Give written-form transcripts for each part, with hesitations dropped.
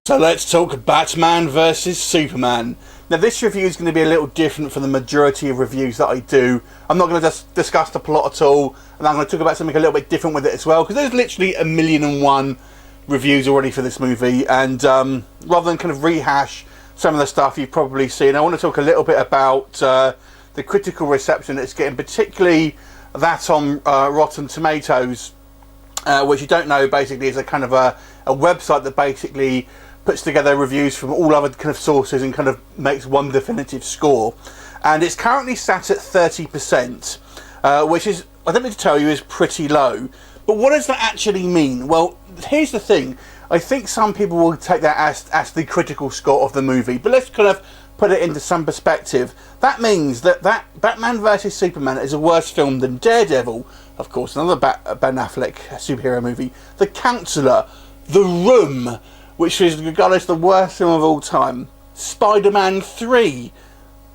So let's talk Batman versus Superman. Now this review is going to be a little different from the majority of reviews that I do. I'm not going to just discuss the plot at all, and I'm going to talk about something a little bit different with it as well, because there's literally 1,000,001 reviews already for this movie, and rather than kind of rehash some of the stuff you've probably seen, I want to talk a little bit about the critical reception it's getting, particularly that on Rotten Tomatoes, which you don't know basically is a kind of a website that basically puts together reviews from all other kind of sources and kind of makes one definitive score. And it's currently sat at 30%, which is, I don't need to tell you, is pretty low. But what does that actually mean? Well, here's the thing. I think some people will take that as the critical score of the movie. But let's kind of put it into some perspective. That means that Batman vs Superman is a worse film than Daredevil, of course, another Ben Affleck superhero movie, The Counselor, The Room, which is regarded as the worst film of all time, Spider-Man 3,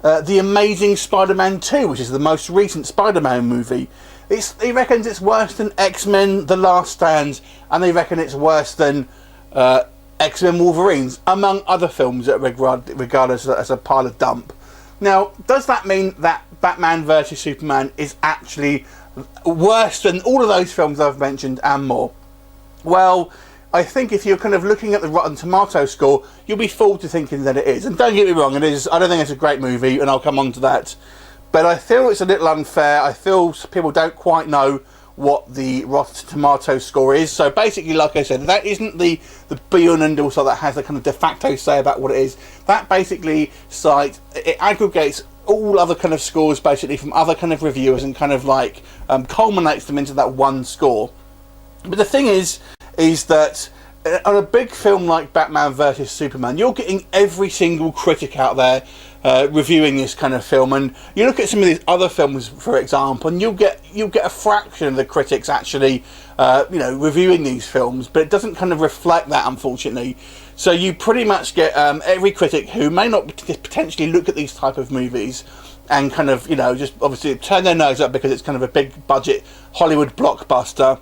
The Amazing Spider-Man 2, which is the most recent Spider-Man movie. He reckons it's worse than X-Men The Last Stand, and they reckon it's worse than X-Men Wolverines, among other films that regard as a pile of dump. Now, does that mean that Batman vs Superman is actually worse than all of those films I've mentioned and more? Well, I think if you're kind of looking at the Rotten Tomatoes score, you'll be fooled to thinking that it is. And don't get me wrong, it is. I don't think it's a great movie, and I'll come on to that. But I feel it's a little unfair. I feel people don't quite know what the Rotten Tomatoes score is. So basically, like I said, that isn't the be-all and end-all site that has a kind of de facto say about what it is. That basically site, it aggregates all other kind of scores basically from other kind of reviewers and kind of like culminates them into that one score. But the thing is that on a big film like Batman vs Superman, you're getting every single critic out there reviewing this kind of film, and you look at some of these other films, for example, and you'll get a fraction of the critics actually reviewing these films, but it doesn't kind of reflect that, unfortunately. So you pretty much get every critic who may not potentially look at these type of movies and kind of just obviously turn their nose up because it's kind of a big budget Hollywood blockbuster.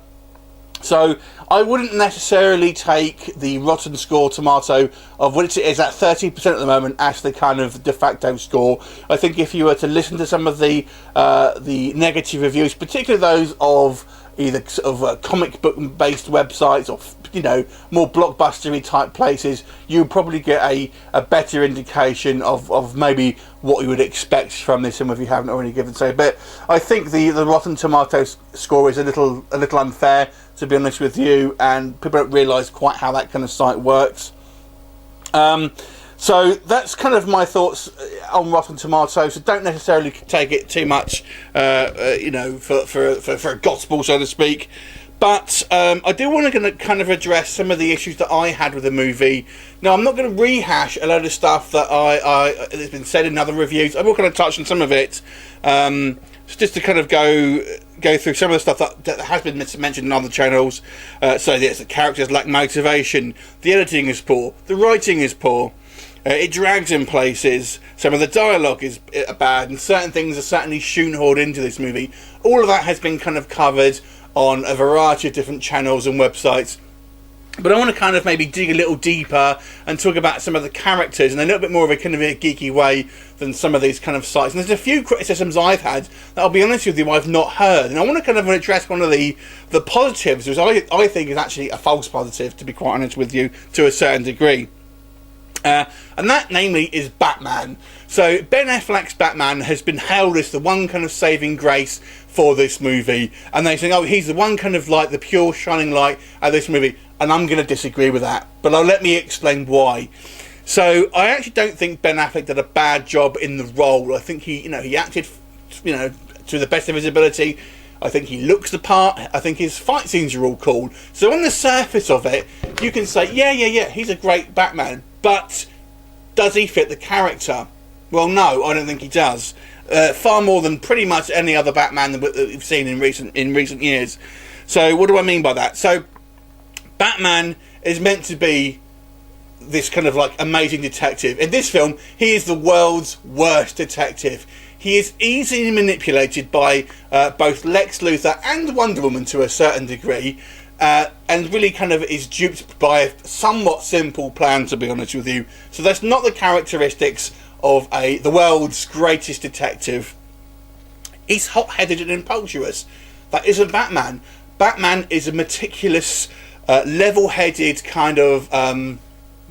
So I wouldn't necessarily take the Rotten Tomato of which it is at 30% at the moment as the kind of de facto score. I think if you were to listen to some of the negative reviews, particularly those of either sort of comic book based websites or more blockbustery type places, you probably get a better indication of maybe what you would expect from this film if you haven't already given so. But I think the Rotten Tomatoes score is a little unfair, to be honest with you, and people don't realise quite how that kind of site works. So that's kind of my thoughts on Rotten Tomatoes. So don't necessarily take it too much, for a gospel, so to speak. But I do want to kind of address some of the issues that I had with the movie. Now, I'm not going to rehash a load of stuff that that's been said in other reviews. I will kind of touch on some of it, just to kind of go through some of the stuff that has been mentioned in other channels. So yes, the characters lack motivation, the editing is poor, the writing is poor. It drags in places, some of the dialogue is bad, and certain things are certainly shoehorned into this movie. All of that has been kind of covered on a variety of different channels and websites. But I want to kind of maybe dig a little deeper and talk about some of the characters in a little bit more of a kind of a geeky way than some of these kind of sites. And there's a few criticisms I've had that, I'll be honest with you, I've not heard. And I want to kind of address one of the positives, which I think is actually a false positive, to be quite honest with you, to a certain degree. And that, namely, is Batman. So Ben Affleck's Batman has been hailed as the one kind of saving grace for this movie, and they think, oh, he's the one kind of like the pure shining light of this movie, and I'm going to disagree with that, but let me explain why. So I actually don't think Ben Affleck did a bad job in the role. I think he acted to the best of his ability. I think he looks the part. I think his fight scenes are all cool. So on the surface of it, you can say, yeah, he's a great Batman. But does he fit the character? Well, no, I don't think he does. Far more than pretty much any other Batman that we've seen in recent years. So what do I mean by that? So Batman is meant to be this kind of like amazing detective. In this film, he is the world's worst detective. he is easily manipulated by both Lex Luthor and Wonder Woman to a certain degree, and really kind of is duped by a somewhat simple plan, to be honest with you. So that's not the characteristics of the world's greatest detective. He's hot-headed and impulsive. That isn't Batman. Batman is a meticulous, level-headed kind of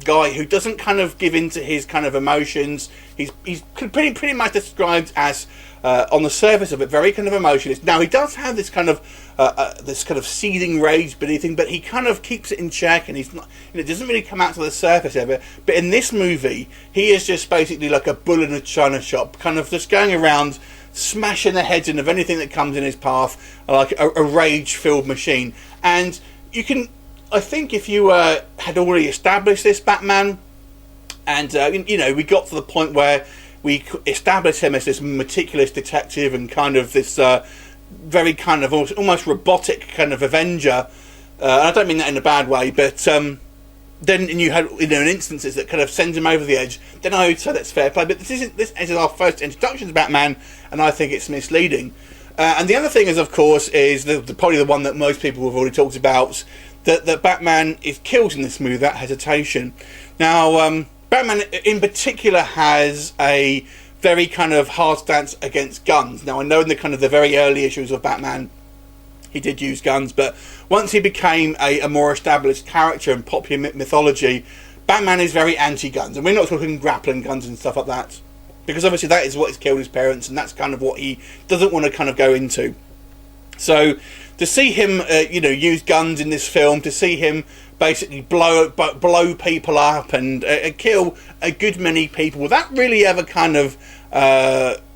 guy who doesn't kind of give in to his kind of emotions. He's pretty much described as, on the surface of it, very kind of emotionless. Now, he does have this kind of seething rage beneath him, but he kind of keeps it in check, and he's not, it doesn't really come out to the surface of it. But in this movie, he is just basically like a bull in a china shop, kind of just going around smashing the heads in of anything that comes in his path, like a rage-filled machine. And you can, I think, if you had already established this Batman, and we got to the point where we established him as this meticulous detective and kind of this very kind of almost robotic kind of avenger. I don't mean that in a bad way, but then you had instances that kind of sends him over the edge. Then I would say that's fair play, but this is our first introduction to Batman, and I think it's misleading. And the other thing is, of course, is probably the one that most people have already talked about, that Batman is killed in this movie without hesitation. Now, Batman in particular has a very kind of hard stance against guns. Now, I know in the very early issues of Batman, he did use guns, but once he became a more established character in popular mythology, Batman is very anti-guns. And we're not talking grappling guns and stuff like that, because obviously that is what has killed his parents, and that's kind of what he doesn't want to kind of go into. So to see him, use guns in this film, to see him basically blow people up and kill a good many people without really ever kind of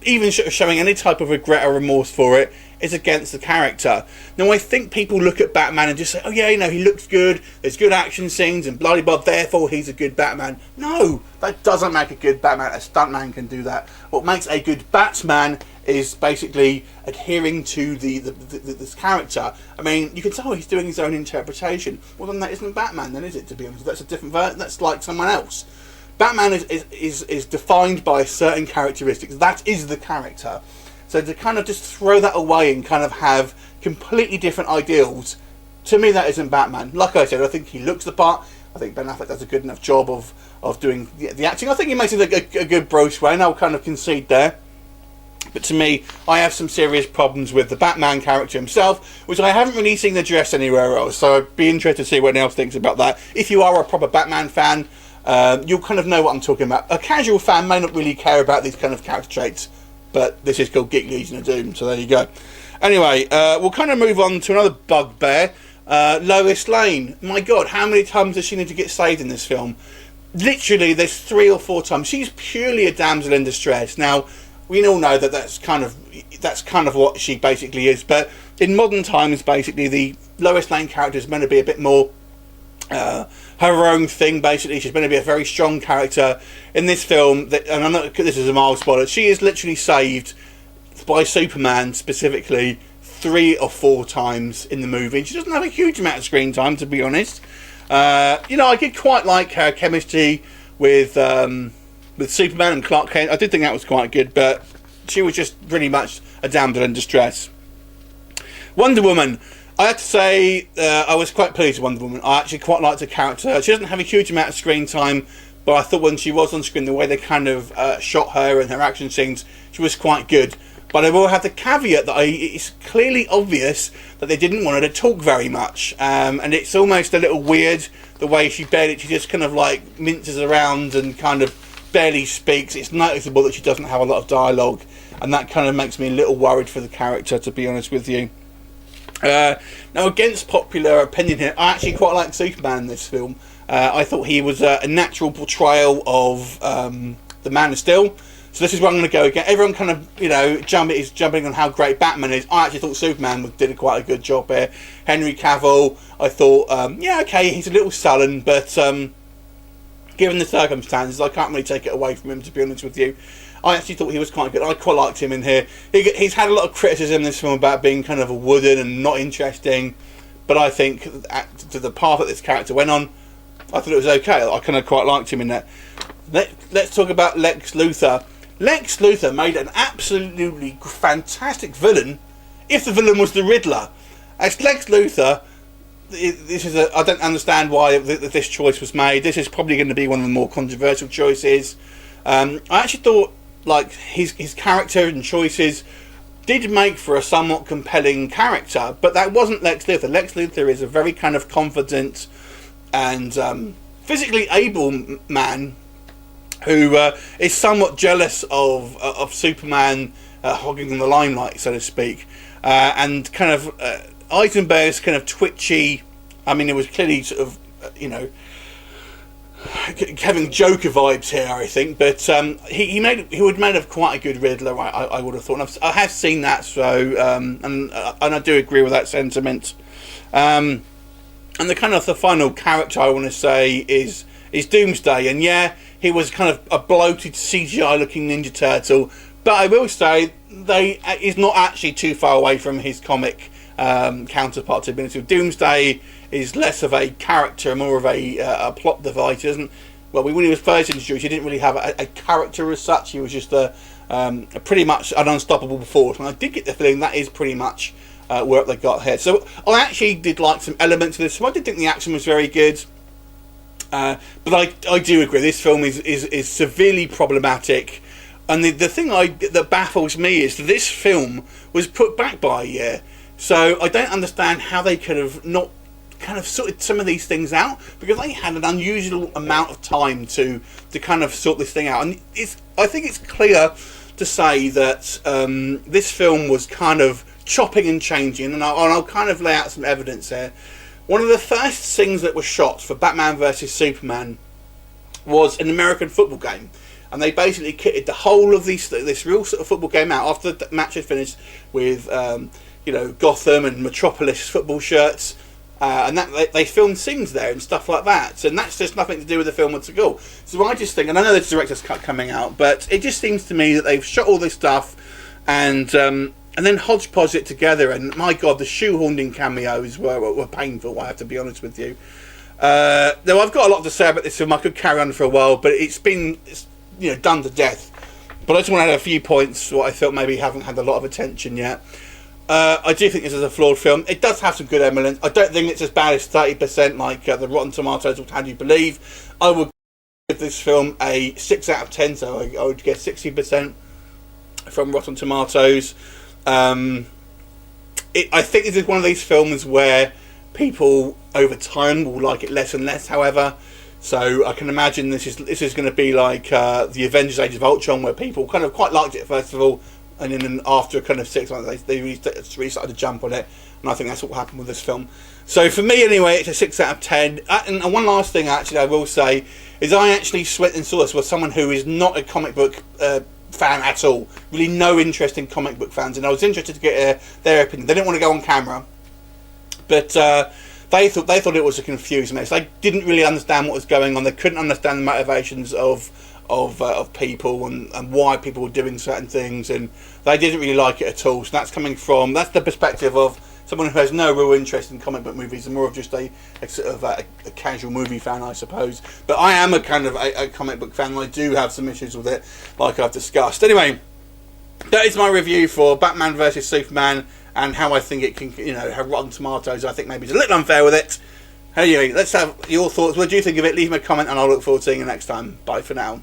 even showing any type of regret or remorse for it, is against the character. Now, I think people look at Batman and just say, oh yeah, he looks good, there's good action scenes and blah blah, therefore he's a good Batman. No, that doesn't make a good Batman. A stuntman can do that. What makes a good Batman is basically adhering to this character. I mean, you can tell he's doing his own interpretation. Well, then that isn't Batman, then, is it? To be honest, that's a different version. That's like someone else. Batman is defined by certain characteristics. That is the character. So to kind of just throw that away and kind of have completely different ideals, to me that isn't Batman. Like I said, I think he looks the part. I think Ben Affleck does a good enough job of doing the acting. I think he makes it a good Bruce Wayne. I'll kind of concede there. But to me, I have some serious problems with the Batman character himself, which I haven't really seen addressed anywhere else. So I'd be interested to see what anyone else thinks about that. If you are a proper Batman fan, you'll kind of know what I'm talking about. A casual fan may not really care about these kind of character traits, but this is called Geek Legion of Doom, so there you go. Anyway, we'll kind of move on to another bugbear, Lois Lane. My God, how many times does she need to get saved in this film? Literally, there's 3 or 4 times. She's purely a damsel in distress. Now, we all know that that's kind of what she basically is. But in modern times, basically, the Lois Lane character is meant to be a bit more her own thing. Basically, she's meant to be a very strong character in this film. And I'm not. This is a mild spoiler. She is literally saved by Superman specifically 3 or 4 times in the movie. And she doesn't have a huge amount of screen time, to be honest. I did quite like her chemistry with Superman and Clark Kent. I did think that was quite good, but she was just pretty much a damsel in distress. Wonder Woman. I have to say, I was quite pleased with Wonder Woman. I actually quite liked her character. She doesn't have a huge amount of screen time, but I thought when she was on screen, the way they kind of shot her and her action scenes, she was quite good. But I will have the caveat that it's clearly obvious that they didn't want her to talk very much. And it's almost a little weird, the way she just kind of like minces around and kind of barely speaks. It's noticeable that she doesn't have a lot of dialogue, and that kind of makes me a little worried for the character, to be honest with you. Now, against popular opinion here, I actually quite like Superman in this film. I thought he was a natural portrayal of the Man of Steel. So this is where I'm going to go again. Everyone kind of, is jumping on how great Batman is. I actually thought Superman did quite a good job here. Henry Cavill, I thought, he's a little sullen, but given the circumstances, I can't really take it away from him, to be honest with you. I actually thought he was quite good. I quite liked him in here. He's had a lot of criticism in this film about being kind of wooden and not interesting, but I think to the path that this character went on, I thought it was okay. I kind of quite liked him in that. Let's talk about Lex Luthor. Lex Luthor made an absolutely fantastic villain if the villain was the Riddler. As Lex Luthor, I don't understand why this choice was made. This is probably going to be one of the more controversial choices. I actually thought like his character and choices did make for a somewhat compelling character, but that wasn't Lex Luthor. Lex Luthor is a very kind of confident and physically able man who is somewhat jealous of Superman hogging the limelight, so to speak, and kind of Eisenberg's kind of twitchy. I mean, it was clearly sort of having Joker vibes here, I think, but he would made of quite a good Riddler. I would have thought. And I have seen that, so and I do agree with that sentiment. And the final character I want to say is Doomsday, and yeah, he was kind of a bloated CGI looking Ninja Turtle, but I will say he's not actually too far away from his comic counterpart. To be honest with Doomsday is less of a character, more of a plot device. When he was first introduced, he didn't really have a character as such. He was just a pretty much an unstoppable force, and I did get the feeling that is pretty much what they got here. So I actually did like some elements of this. So I did think the action was very good, but I do agree this film is severely problematic. And the thing that baffles me is that this film was put back by a year. So I don't understand how they could have not kind of sorted some of these things out, because they had an unusual amount of time to kind of sort this thing out. And I think it's clear to say that this film was kind of chopping and changing, and I'll kind of lay out some evidence here. One of the first things that was shot for Batman vs Superman was an American football game. And they basically kitted the whole of this real sort of football game out after the match had finished with Gotham and Metropolis football shirts, and that they filmed scenes there and stuff like that. And that's just nothing to do with the film at all. So I just think, and I know there's director's cut coming out, but it just seems to me that they've shot all this stuff and then hodgepodge it together. And my God, the shoehorned in cameos were painful, I have to be honest with you. Though I've got a lot to say about this film, I could carry on for a while, but it's been done to death. But I just want to add a few points what I felt maybe haven't had a lot of attention yet. I do think this is a flawed film. It does have some good elements. I don't think it's as bad as 30% like the Rotten Tomatoes would have you believe. I would give this film a 6 out of 10, so I would get 60% from Rotten Tomatoes. I think this is one of these films where people over time will like it less and less, however. So I can imagine this is going to be like the Avengers Age of Ultron, where people kind of quite liked it first of all, and then after kind of 6 months they really started to jump on it, and I think that's what happened with this film. So for me anyway, it's a 6 out of 10. And one last thing actually I will say is I actually went and saw this with someone who is not a comic book fan at all, really no interest in comic book fans, and I was interested to get their opinion. They didn't want to go on camera, but they thought it was a confused mess. They didn't really understand what was going on. They couldn't understand the motivations of people and why people were doing certain things, and they didn't really like it at all. So that's the perspective of someone who has no real interest in comic book movies and more of just a sort of a casual movie fan, I suppose. But I am a kind of a comic book fan, and I do have some issues with it, like I've discussed. Anyway, that is my review for Batman vs Superman, and how I think it can, have Rotten Tomatoes. I think maybe it's a little unfair with it. Anyway, let's have your thoughts. What do you think of it? Leave me a comment, and I'll look forward to seeing you next time. Bye for now.